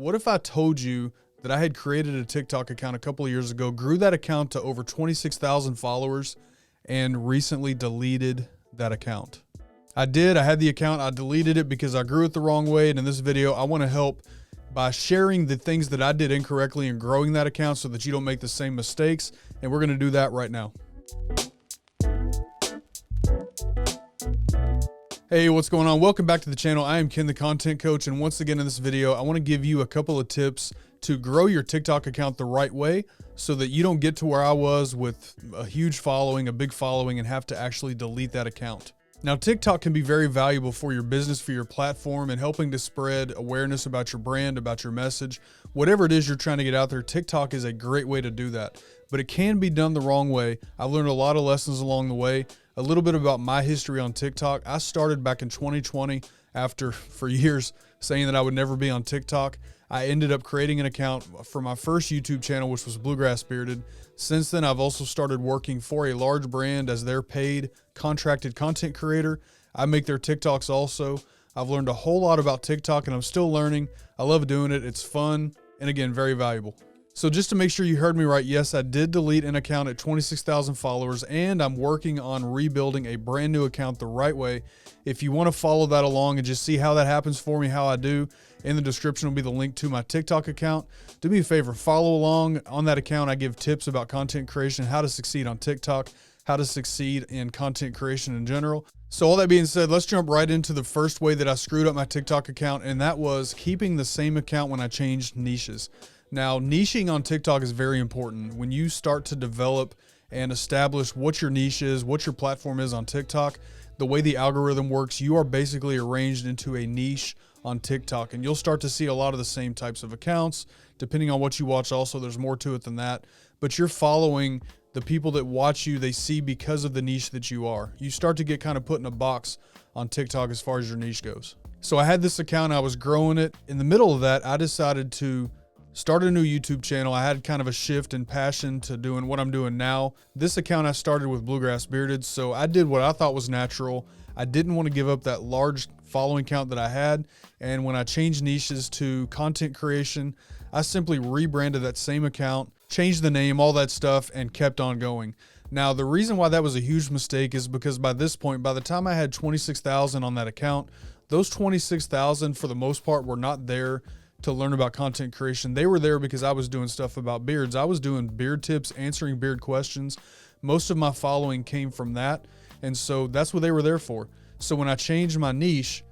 What if I told you that I had created a TikTok account a couple of years ago, grew that account to over 26,000 followers, and recently deleted that account? I did. I had the account. I deleted it because I grew it the wrong way. And in this video, I want to help by sharing the things that I did incorrectly in growing that account so that you don't make the same mistakes. And we're going to do that right now. Hey, what's going on? Welcome back to the channel. I am Ken, the content coach. And once again, in this video, I want to give you a couple of tips to grow your TikTok account the right way so that you don't get to where I was with a huge following, a big following, and have to actually delete that account. Now, TikTok can be very valuable for your business, for your platform, and helping to spread awareness about your brand, about your message. Whatever it is you're trying to get out there, TikTok is a great way to do that. But it can be done the wrong way. I've learned a lot of lessons along the way. A little bit about my history on TikTok. I started back in 2020 after, for years, saying that I would never be on TikTok. I ended up creating an account for my first YouTube channel, which was Bluegrass Bearded. Since then, I've also started working for a large brand as their paid contracted content creator. I make their TikToks also. I've learned a whole lot about TikTok and I'm still learning. I love doing it. It's fun. And again, very valuable. So just to make sure you heard me right, yes, I did delete an account at 26,000 followers and I'm working on rebuilding a brand new account the right way. If you want to follow that along and just see how that happens for me, how I do, in the description will be the link to my TikTok account. Do me a favor, follow along on that account. I give tips about content creation, how to succeed on TikTok, how to succeed in content creation in general. So all that being said, let's jump right into the first way that I screwed up my TikTok account, and that was keeping the same account when I changed niches. Now, niching on TikTok is very important. When you start to develop and establish what your niche is, what your platform is on TikTok, the way the algorithm works, you are basically arranged into a niche on TikTok, and you'll start to see a lot of the same types of accounts. Depending on what you watch also, there's more to it than that, but you're following the people that watch you, they see because of the niche that you are. You start to get kind of put in a box on TikTok as far as your niche goes. So I had this account, I was growing it. In the middle of that, I decided to start a new YouTube channel. I had kind of a shift in passion to doing what I'm doing now. This account I started with Bluegrass Bearded, so I did what I thought was natural. I didn't want to give up that large following count that I had, and when I changed niches to content creation, I simply rebranded that same account, changed the name, all that stuff, and kept on going. Now, the reason why that was a huge mistake is because by this point, by the time I had 26,000 on that account, those 26,000 for the most part were not there to learn about content creation. They were there because I was doing stuff about beards. I was doing beard tips, answering beard questions. Most of my following came from that. And so that's what they were there for. So when I changed my niche,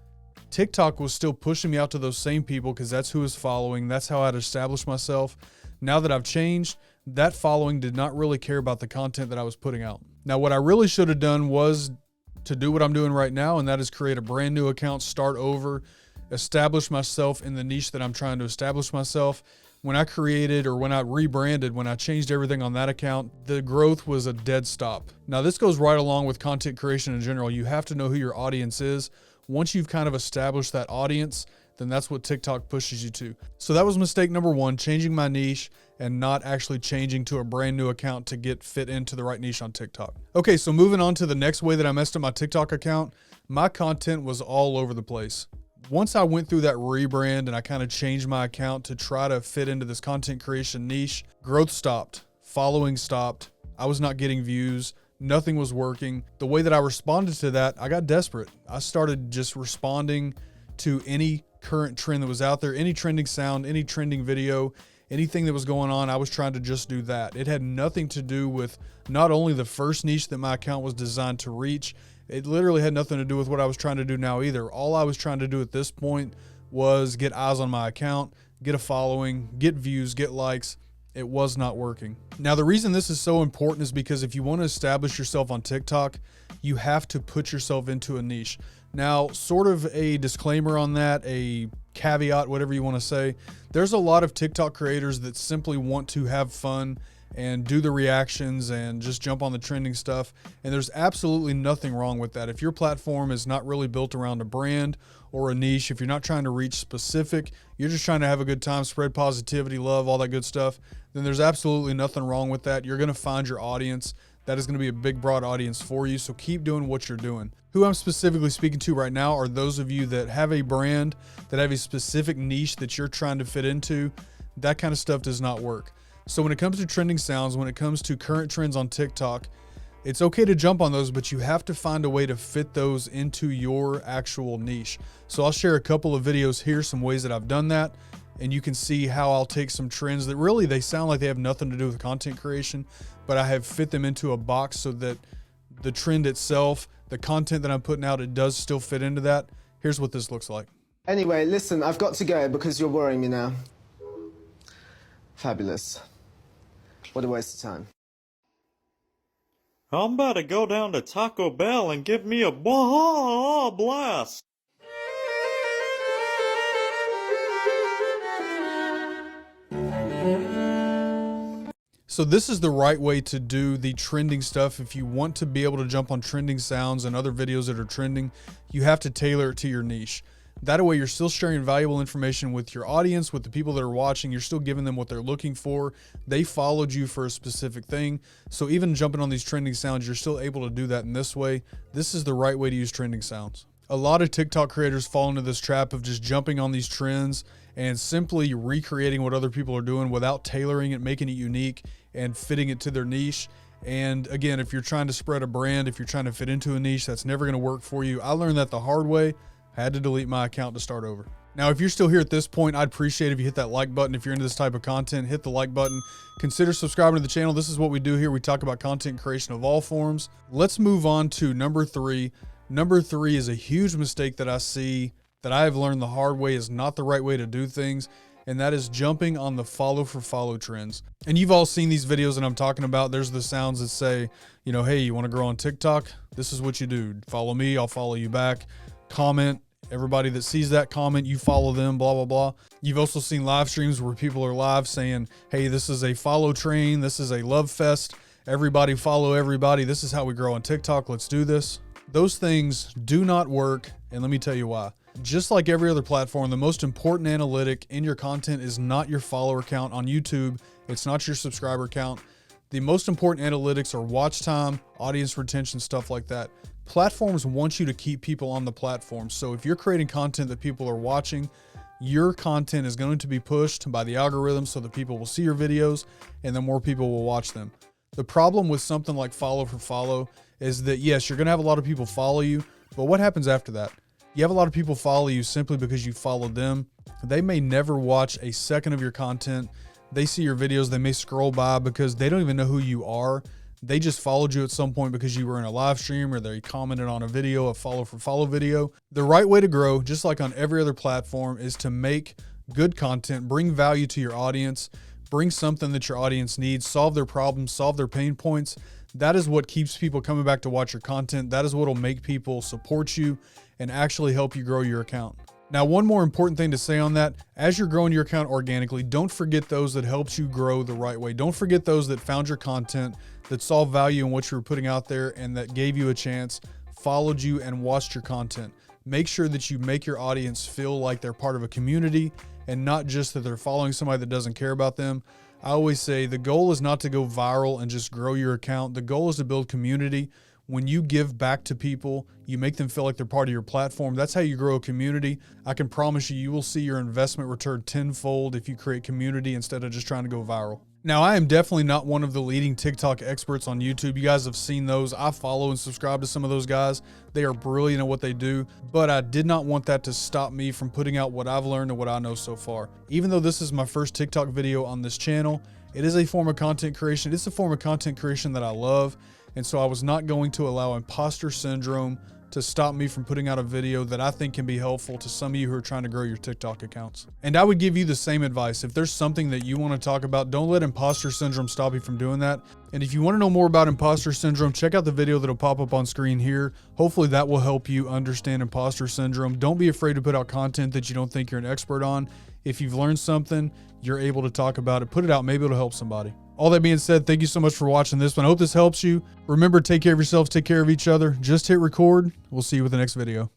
TikTok was still pushing me out to those same people because that's who was following. That's how I'd established myself. Now that I've changed, that following did not really care about the content that I was putting out. Now, what I really should have done was to do what I'm doing right now, and that is create a brand new account, start over, establish myself in the niche that I'm trying to establish myself. When I created, or when I rebranded, when I changed everything on that account, the growth was a dead stop. Now, this goes right along with content creation in general. You have to know who your audience is. Once you've kind of established that audience, then that's what TikTok pushes you to. So that was mistake number one, changing my niche and not actually changing to a brand new account to get fit into the right niche on TikTok. Okay, so moving on to the next way that I messed up my TikTok account, my content was all over the place. Once I went through that rebrand and I kind of changed my account to try to fit into this content creation niche, growth stopped, following stopped, I was not getting views, nothing was working. The way that I responded to that, I got desperate. I started just responding to any current trend that was out there, any trending sound, any trending video, anything that was going on, I was trying to just do that. It had nothing to do with not only the first niche that my account was designed to reach, it literally had nothing to do with what I was trying to do now either. All I was trying to do at this point was get eyes on my account, get a following, get views, get likes. It was not working. Now, the reason this is so important is because if you want to establish yourself on TikTok, you have to put yourself into a niche. Now, sort of a disclaimer on that, a caveat, whatever you want to say, there's a lot of TikTok creators that simply want to have fun and do the reactions and just jump on the trending stuff. And there's absolutely nothing wrong with that. If your platform is not really built around a brand or a niche, if you're not trying to reach specific, you're just trying to have a good time, spread positivity, love, all that good stuff, then there's absolutely nothing wrong with that. You're going to find your audience. that is going to be a big, broad audience for you. So keep doing what you're doing. Who I'm specifically speaking to right now are those of you that have a brand, that have a specific niche that you're trying to fit into. That kind of stuff does not work. So when it comes to trending sounds, when it comes to current trends on TikTok, it's okay to jump on those, but you have to find a way to fit those into your actual niche. So I'll share a couple of videos here, some ways that I've done that, and you can see how I'll take some trends that really, they sound like they have nothing to do with content creation, but I have fit them into a box so that the trend itself, the content that I'm putting out, it does still fit into that. Here's what this looks like. Anyway, listen, I've got to go because you're worrying me now. Fabulous. What a waste of time. I'm about to go down to Taco Bell and give me a blast. So this is the right way to do the trending stuff. If you want to be able to jump on trending sounds and other videos that are trending, you have to tailor it to your niche. That way you're still sharing valuable information with your audience, with the people that are watching. You're still giving them what they're looking for. They followed you for a specific thing. So even jumping on these trending sounds, you're still able to do that in this way. This is the right way to use trending sounds. A lot of TikTok creators fall into this trap of just jumping on these trends and simply recreating what other people are doing without tailoring it, making it unique and fitting it to their niche. And again, if you're trying to spread a brand, if you're trying to fit into a niche, that's never going to work for you. I learned that the hard way. I had to delete my account to start over. Now, if you're still here at this point, I'd appreciate if you hit that like button. If you're into this type of content, hit the like button. Consider subscribing to the channel. This is what we do here. We talk about content creation of all forms. Let's move on to number 3. Number 3 is a huge mistake that I see, that I have learned the hard way is not the right way to do things. And that is jumping on the follow for follow trends. And you've all seen these videos that I'm talking about. There's the sounds that say, you know, hey, you want to grow on TikTok? This is what you do. Follow me, I'll follow you back. Comment. Everybody that sees that comment, you follow them, blah, blah, blah. You've also seen live streams where people are live saying, hey, this is a follow train. This is a love fest. Everybody follow everybody. This is how we grow on TikTok. Let's do this. Those things do not work. And let me tell you why. Just like every other platform, the most important analytic in your content is not your follower count on YouTube. It's not your subscriber count. The most important analytics are watch time, audience retention, stuff like that. Platforms want you to keep people on the platform. So if you're creating content that people are watching, your content is going to be pushed by the algorithm so that people will see your videos and then more people will watch them. The problem with something like follow for follow is that, yes, you're going to have a lot of people follow you, but what happens after that? You have a lot of people follow you simply because you followed them. They may never watch a second of your content. They see your videos, they may scroll by because they don't even know who you are. They just followed you at some point because you were in a live stream or they commented on a video, a follow for follow video. The right way to grow, just like on every other platform, is to make good content, bring value to your audience, bring something that your audience needs, solve their problems, solve their pain points. That is what keeps people coming back to watch your content. That is what will make people support you and actually help you grow your account. Now, one more important thing to say on that, as you're growing your account organically, don't forget those that helped you grow the right way. Don't forget those that found your content, that saw value in what you were putting out there and that gave you a chance, followed you and watched your content. Make sure that you make your audience feel like they're part of a community and not just that they're following somebody that doesn't care about them. I always say the goal is not to go viral and just grow your account. The goal is to build community. When you give back to people, you make them feel like they're part of your platform. That's how you grow a community. I can promise you, you will see your investment return tenfold if you create community instead of just trying to go viral. Now, I am definitely not one of the leading TikTok experts on YouTube. You guys have seen those. I follow and subscribe to some of those guys. They are brilliant at what they do, but I did not want that to stop me from putting out what I've learned and what I know so far. Even though this is my first TikTok video on this channel, it is a form of content creation. It's a form of content creation that I love. And so I was not going to allow imposter syndrome to stop me from putting out a video that I think can be helpful to some of you who are trying to grow your TikTok accounts. And I would give you the same advice. If there's something that you want to talk about, don't let imposter syndrome stop you from doing that. And if you want to know more about imposter syndrome, check out the video that'll pop up on screen here. Hopefully that will help you understand imposter syndrome. Don't be afraid to put out content that you don't think you're an expert on. If you've learned something, you're able to talk about it. Put it out. Maybe it'll help somebody. All that being said, thank you so much for watching this one. I hope this helps you. Remember, take care of yourselves, take care of each other. Just hit record. We'll see you with the next video.